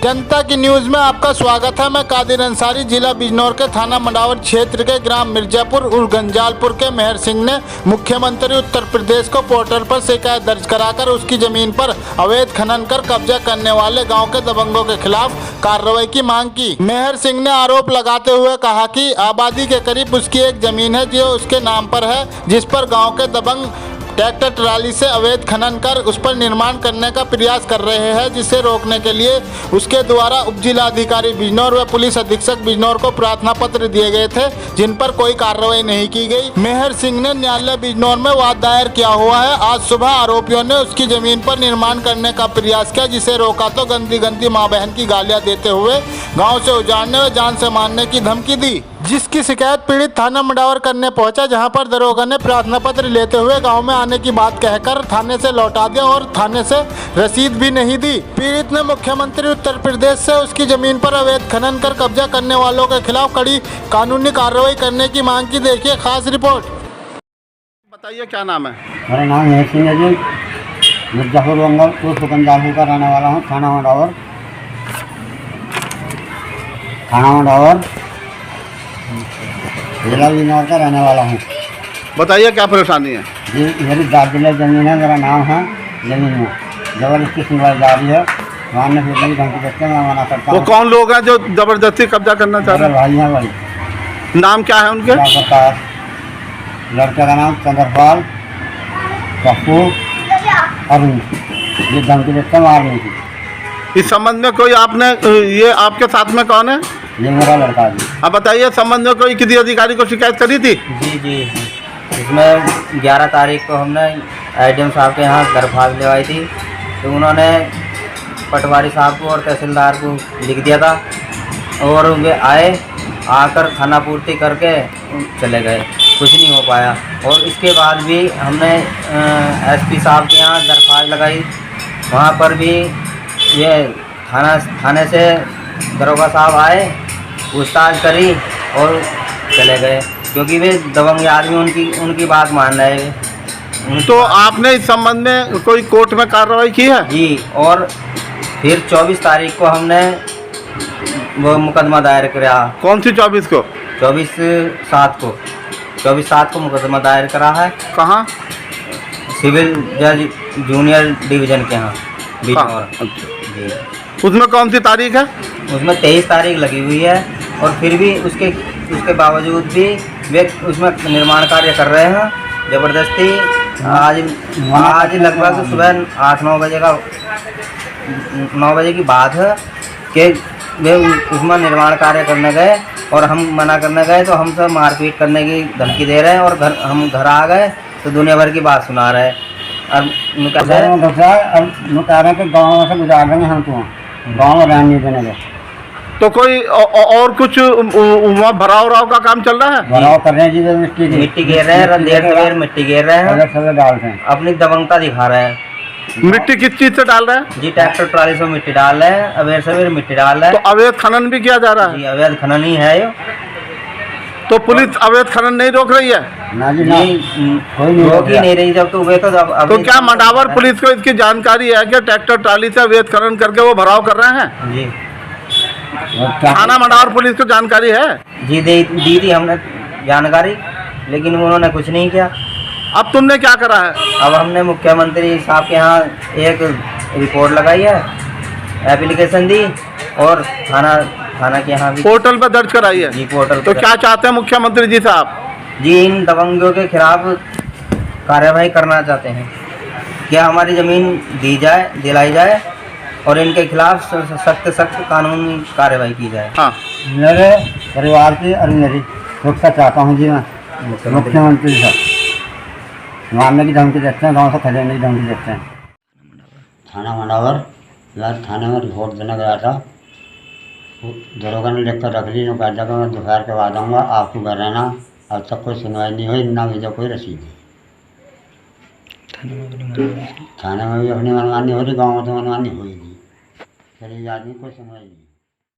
जनता की न्यूज में आपका स्वागत है। मैं कादिर अंसारी। जिला बिजनौर के थाना मंडावर क्षेत्र के ग्राम मिर्जापुर और गंजालपुर के मेहर सिंह ने मुख्यमंत्री उत्तर प्रदेश को पोर्टल पर शिकायत दर्ज कराकर उसकी जमीन पर अवैध खनन कर कब्जा करने वाले गांव के दबंगों के खिलाफ कार्रवाई की मांग की। मेहर सिंह ने आरोप लगाते हुए कहा कि आबादी के करीब उसकी एक जमीन है जो उसके नाम पर है, जिस पर गाँव के दबंग ट्रैक्टर ट्राली से अवैध खनन कर उस पर निर्माण करने का प्रयास कर रहे हैं, जिसे रोकने के लिए उसके द्वारा उप जिलाधिकारी बिजनौर व पुलिस अधीक्षक बिजनौर को प्रार्थना पत्र दिए गए थे, जिन पर कोई कार्रवाई नहीं की गई। मेहर सिंह ने न्यायालय बिजनौर में वाद दायर किया हुआ है। आज सुबह आरोपियों ने उसकी जमीन पर निर्माण करने का प्रयास किया, जिसे रोका तो गंदी माँ बहन की गालियां देते हुए गाँव से उजाड़ने व जान से मारने की धमकी दी, जिसकी शिकायत पीड़ित थाना मंडावर करने पहुंचा, जहां पर दरोगा ने प्रार्थना पत्र लेते हुए गांव में आने की बात कहकर थाने से लौटा दिया और थाने से रसीद भी नहीं दी। पीड़ित ने मुख्यमंत्री उत्तर प्रदेश से उसकी जमीन पर अवैध खनन कर कब्जा करने वालों के खिलाफ कड़ी कानूनी कार्रवाई करने की मांग की। देखिए खास रिपोर्ट। बताइए क्या नाम है? मेरा नाम मेहर सिंह है जी। मिर्जापुर गंजालपुर गंजालपुर का रहने वाला हूँ। थाना मंडावर जिला बिजनौर का रहने वाला हूँ। बताइए क्या परेशानी है? जी मेरी दार्जिलिंग ज़मीन है, मेरा नाम है। ज़मीन में ज़बरदस्ती सुनवाई जारी है। वहाँ ने फिर धमकी देते हैं, मैं मना करता हूँ। वो कौन लोग हैं जो जबरदस्ती कब्जा करना चाह रहे हैं? भाई हैं भाई। नाम क्या है उनके? लड़के का नाम चंद्रपाल, पप्पू, अरुण। ये धमकी देते हैं मारने की। इस संबंध में कोई आपने ये आपके साथ में कौन है? ये मेरा लड़का जी। अब बताइए संबंध में कोई किसी अधिकारी को शिकायत करी थी? जी इसमें 11 तारीख को हमने एडीएम साहब के यहाँ दरख्वास्त लगवाई थी, तो उन्होंने पटवारी साहब को और तहसीलदार को लिख दिया था और वे आकर खाना पूर्ति करके चले गए। कुछ नहीं हो पाया। और इसके बाद भी हमने एसपी साहब के यहाँ दरख्वास्त लगाई, वहाँ पर भी ये थाने से दरोगा साहब आए, पूछताछ करी और चले गए, क्योंकि वे दबंग आदमी उनकी बात मान रहे हैं। तो आपने इस संबंध में कोई कोर्ट में कार्रवाई की है? जी, और फिर 24 तारीख को हमने वो मुकदमा दायर किया। कौन सी 24 को? 24/7 को मुकदमा दायर करा है। कहाँ? सिविल जज जूनियर डिवीज़न के यहाँ बिजनौर। जी, उसमें कौन सी तारीख है? उसमें 23 तारीख लगी हुई है, और फिर भी उसके बावजूद भी वे उसमें निर्माण कार्य कर रहे हैं ज़बरदस्ती। आज लगभग सुबह 8-9 बजे की बात है कि वे उसमें निर्माण कार्य करने गए और हम मना करने गए, तो हमसे मारपीट करने की धमकी दे रहे हैं और हम घर आ गए तो दुनिया भर की बात सुना रहे हैं। अब कह रहे हैं कि गाँव से गुजार देंगे हम, तो गाँव में रहने नहीं देंगे। तो कोई और कुछ वहाँ भराव का काम चल रहा है? भराव कर रहे हैं जी। मिट्टी घेर रहे हैं, देर मिट्टी घेर रहे हैं, सब डालते हैं, अपनी दबंगता दिखा रहे हैं। मिट्टी किस चीज से डाल रहे हैं? जी, ट्रैक्टर ट्राली से मिट्टी डाल रहे हैं, अवैध सवेर मिट्टी डाल रहे हैं। तो अवैध खनन भी किया जा रहा है? जी, अवैध खनन ही है ये। तो पुलिस अवैध खनन नहीं रोक रही है? ना जी, कोई रोक ही नहीं रही। जब तो वे तो तो क्या मंडावर पुलिस को इसकी जानकारी है कि ट्रैक्टर ट्राली से अवैध खनन करके वो भराव कर रहे हैं? जी, थाना मंडावर पुलिस को जानकारी है? जी दी थी हमने जानकारी, लेकिन उन्होंने कुछ नहीं किया। अब तुमने क्या करा है? अब हमने मुख्यमंत्री साहब के यहाँ एक रिपोर्ट लगाई है, एप्लीकेशन दी, और थाना के यहाँ भी पोर्टल पर दर्ज कराई है। जी, पोर्टल। तो क्या चाहते हैं मुख्यमंत्री जी साहब? जी, इन दबंगों के खिलाफ कार्यवाही करना चाहते हैं, क्या हमारी ज़मीन दिलाई जाए और इनके खिलाफ सख्त कानूनी कार्रवाई की जाए। हाँ, मेरे परिवार की और मेरी सुरक्षा चाहता हूँ जी मैं। मुख्यमंत्री साहब मारने की धमकी देते हैं, गाँव से खदेड़ने की धमकी देते हैं। थाना मंडावर यार, थाने में रिपोर्ट देने गया था, दरोगा ने लिख कर रख ली, कहा था कि मैं दोपहर के बाद आऊँगा, आपको घर रहना। अब तक कोई सुनवाई नहीं हुई, ना भेजा कोई रसीद। थाने में भी अपनी मनमानी हो रही, गाँव में तो मनमानी होगी। चलिए आदमी कोई सुनवाई नहीं।